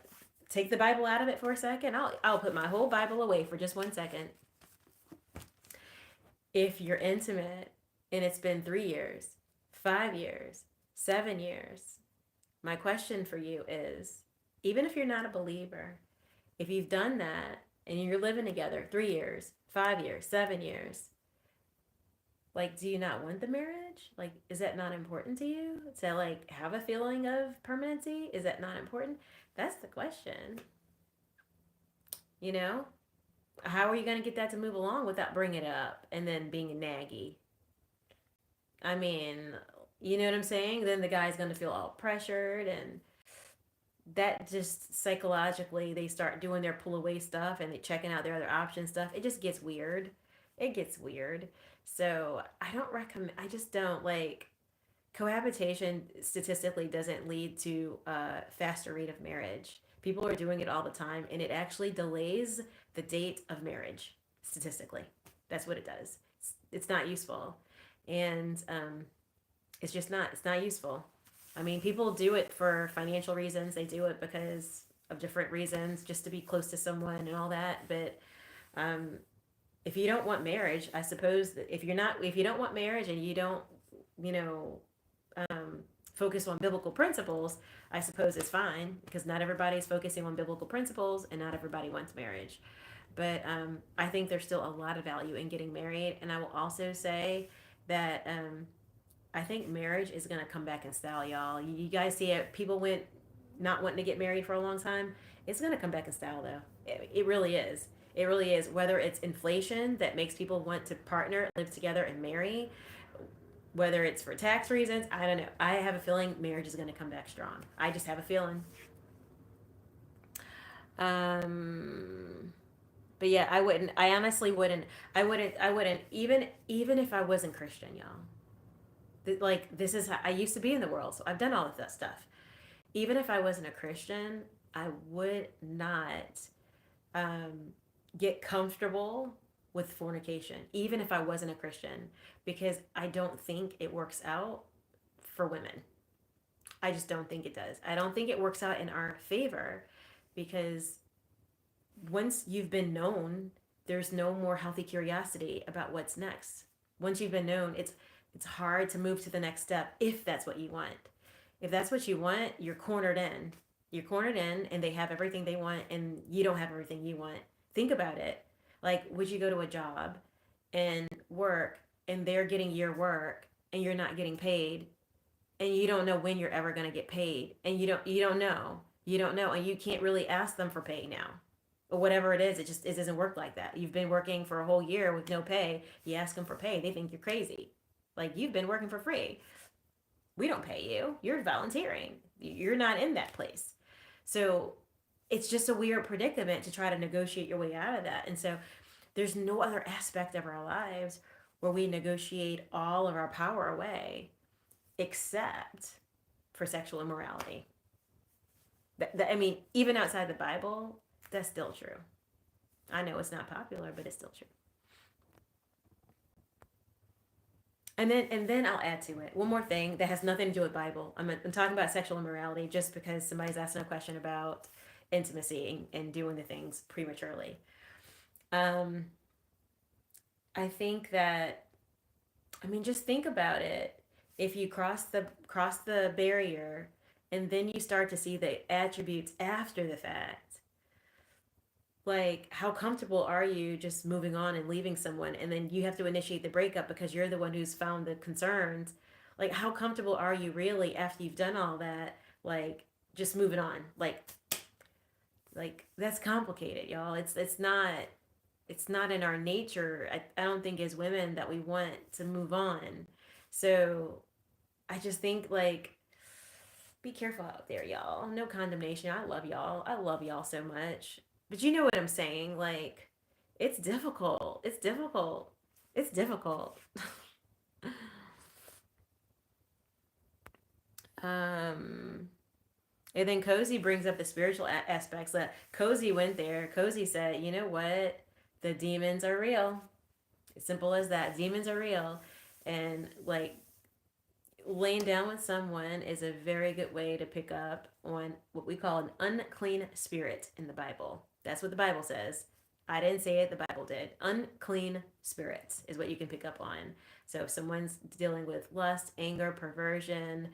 take the Bible out of it for a second. I'll put my whole Bible away for just 1 second. If you're intimate and it's been 3 years, 5 years, 7 years, my question for you is, even if you're not a believer, if you've done that and you're living together 3 years, 5 years, 7 years, like, do you not want the marriage? Like, is that not important to you? To like have a feeling of permanency? Is that not important? That's the question. You know, how are you going to get that to move along without bringing it up and then being a naggy? I mean, you know what I'm saying? Then the guy's going to feel all pressured, and that just psychologically, they start doing their pull away stuff and they checking out their other option stuff. It just gets weird. It gets weird. So I don't recommend, I just don't like, cohabitation statistically doesn't lead to a faster rate of marriage. People are doing it all the time, and it actually delays the date of marriage statistically. That's what it does. It's not useful, and it's just not. It's not useful. I mean, people do it for financial reasons. They do it because of different reasons, just to be close to someone and all that. But um, if you don't want marriage, I suppose that if you don't want marriage and you don't, you know, um, focus on biblical principles, I suppose it's fine because not everybody's focusing on biblical principles and not everybody wants marriage. But I think there's still a lot of value in getting married. And I will also say that I think marriage is going to come back in style, y'all. You guys see it. People went not wanting to get married for a long time. It's going to come back in style, though. It really is. It really is. Whether it's inflation that makes people want to partner, live together, and marry, whether it's for tax reasons, I don't know. I have a feeling marriage is going to come back strong. I just have a feeling. Um, but yeah, I wouldn't. I honestly wouldn't. I wouldn't. I wouldn't. Even if I wasn't Christian, y'all. Like, this is how I used to be in the world, so I've done all of that stuff. Even if I wasn't a Christian, I would not um, get comfortable with fornication, even if I wasn't a Christian, because I don't think it works out for women. I just don't think it does. I don't think it works out in our favor because once you've been known, there's no more healthy curiosity about what's next. Once you've been known, it's hard to move to the next step if that's what you want. If that's what you want, you're cornered in. You're cornered in, and they have everything they want, and you don't have everything you want. Think about it. Like, would you go to a job and work, and they're getting your work, and you're not getting paid, and you don't know when you're ever going to get paid, and you don't know, and you can't really ask them for pay now, or whatever it is. It doesn't work like that. You've been working for a whole year with no pay. You ask them for pay, they think you're crazy. Like, you've been working for free. We don't pay you. You're volunteering. You're not in that place. So it's just a weird predicament to try to negotiate your way out of that. And so there's no other aspect of our lives where we negotiate all of our power away except for sexual immorality. I mean, even outside the Bible, that's still true. I know it's not popular, but it's still true. And then I'll add to it one more thing that has nothing to do with Bible. I'm talking about sexual immorality just because somebody's asking a question about intimacy and doing the things prematurely. Um, I think that, I mean, just think about it. If you cross the barrier and then you start to see the attributes after the fact, like, how comfortable are you just moving on and leaving someone, and then you have to initiate the breakup because you're the one who's found the concerns? Like, how comfortable are you really after you've done all that? Like, just moving on. Like, that's complicated, y'all. It's not in our nature. I don't think as women that we want to move on. So I just think, like, be careful out there, y'all. No condemnation. I love y'all. I love y'all so much. But you know what I'm saying? Like, it's difficult. It's difficult. It's difficult. Um, and then Cozy brings up the spiritual aspects. That Cozy went there. Cozy said, "You know what? The demons are real. As simple as that. Demons are real." And like laying down with someone is a very good way to pick up on what we call an unclean spirit in the Bible. That's what the Bible says. I didn't say it, the Bible did. Unclean spirits is what you can pick up on. So if someone's dealing with lust, anger, perversion,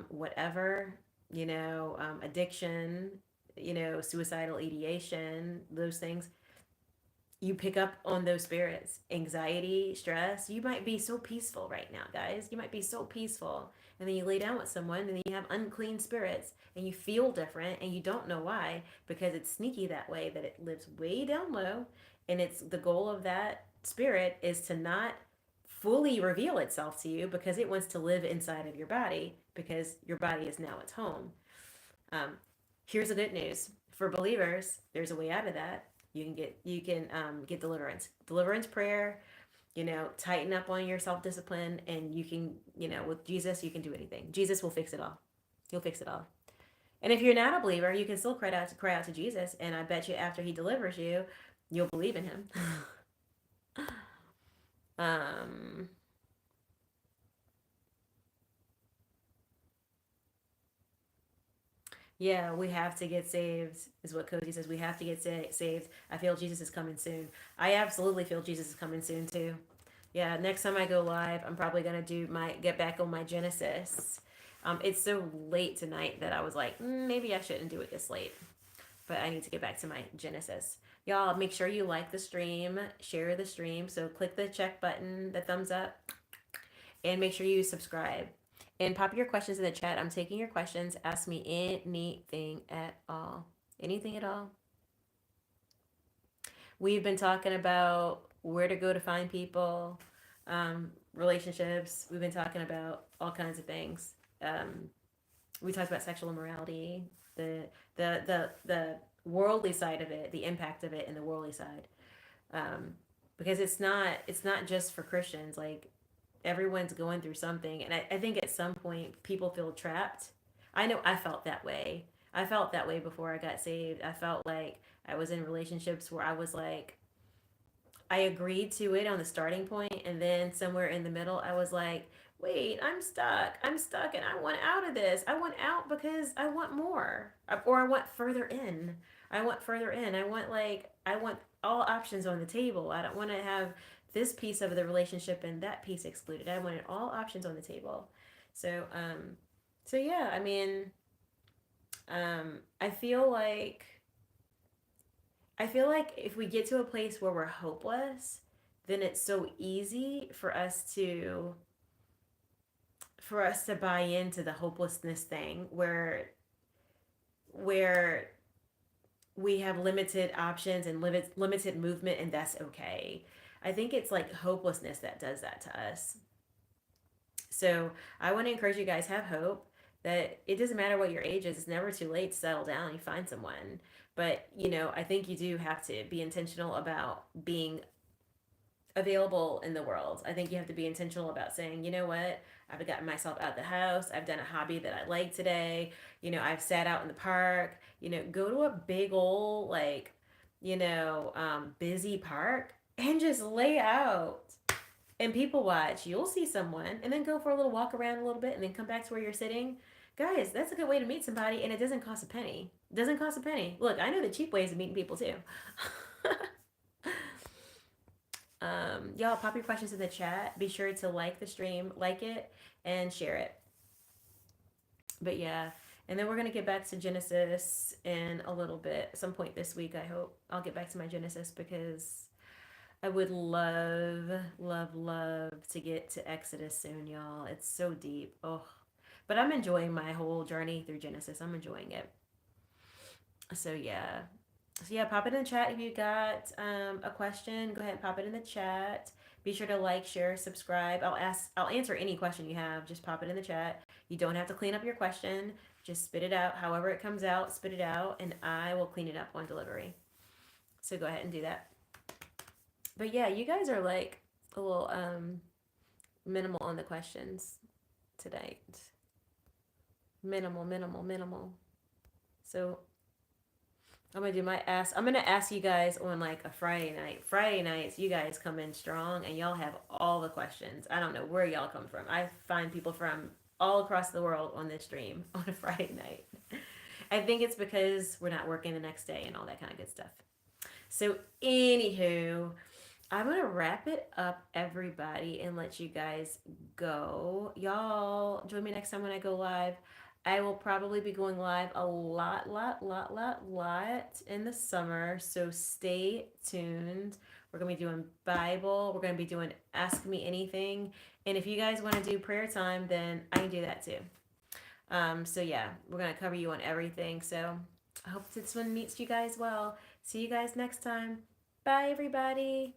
whatever, addiction, suicidal ideation, those things, you pick up on those spirits, anxiety, stress. You might be so peaceful right now, guys. You might be so peaceful. And then you lay down with someone and then you have unclean spirits and you feel different and you don't know why, because it's sneaky that way, that it lives way down low. And it's the goal of that spirit is to not fully reveal itself to you because it wants to live inside of your body because your body is now its home. Um, Here's the good news for believers. There's a way out of that. You can get deliverance prayer. Tighten up on your self discipline, and you can with Jesus you can do anything. Jesus will fix it all. He'll fix it all. And if you're not a believer, you can still cry out to Jesus, and I bet you after He delivers you, you'll believe in Him. um, Yeah, we have to get saved, is what Cody says. We have to get saved. I feel Jesus is coming soon. I absolutely feel Jesus is coming soon too. Yeah, next time I go live, I'm probably gonna get back on my Genesis. It's so late tonight that I was like, maybe I shouldn't do it this late, but I need to get back to my Genesis. Y'all, make sure you like the stream, share the stream. So click the check button, the thumbs up, and make sure you subscribe. And pop your questions in the chat. I'm taking your questions. Ask me anything at all. Anything at all. We've been talking about where to go to find people, relationships. We've been talking about all kinds of things. We talked about sexual immorality, the the worldly side of it, the impact of it, and the worldly side. Um, because it's not just for Christians. Like everyone's going through something, and I think at some point people feel trapped. I know I felt that way. I felt that way before I got saved. I felt like I was in relationships where I was like, I agreed to it on the starting point, and then somewhere in the middle I was like, wait, I'm stuck and I want out of this. I want out because I want more, or I want further in. I want all options on the table. I don't want to have this piece of the relationship and that piece excluded. I wanted all options on the table. So yeah, I mean, I feel like if we get to a place where we're hopeless, then it's so easy for us to buy into the hopelessness thing, where we have limited options and limited movement, and that's okay. I think it's like hopelessness that does that to us. So I want to encourage you guys, have hope that it doesn't matter what your age is. It's never too late to settle down. You find someone, but I think you do have to be intentional about being available in the world. I think you have to be intentional about saying, you know what, I've gotten myself out the house. I've done a hobby that I like today. I've sat out in the park. Go to a big old, like, busy park and just lay out and people watch. You'll see someone and then go for a little walk around a little bit and then come back to where you're sitting. Guys, that's a good way to meet somebody, and it doesn't cost a penny. It doesn't cost a penny. Look, I know the cheap ways of meeting people too. Y'all pop your questions in the chat. Be sure to like the stream, like it, and share it. But yeah, and then we're gonna get back to Genesis in a little bit, some point this week. I hope I'll get back to my Genesis because I would love, love, love to get to Exodus soon, y'all. It's so deep. Oh, but I'm enjoying my whole journey through Genesis. I'm enjoying it. So yeah, pop it in the chat if you got a question. Go ahead and pop it in the chat. Be sure to like, share, subscribe. I'll answer any question you have. Just pop it in the chat. You don't have to clean up your question. Just spit it out. However it comes out, spit it out, and I will clean it up on delivery. So go ahead and do that. But yeah, you guys are like a little minimal on the questions tonight. Minimal, minimal, minimal. So I'm gonna ask you guys on like a Friday night. Friday nights, you guys come in strong and y'all have all the questions. I don't know where y'all come from. I find people from all across the world on this stream on a Friday night. I think it's because we're not working the next day and all that kind of good stuff. So, anywho, I'm gonna wrap it up, everybody, and let you guys go. Y'all join me next time when I go live. I will probably be going live a lot in the summer. So stay tuned. We're gonna be doing Bible. We're gonna be doing Ask Me Anything. And if you guys want to do prayer time, then I can do that too. So yeah, we're gonna cover you on everything. So I hope this one meets you guys well. See you guys next time. Bye, everybody.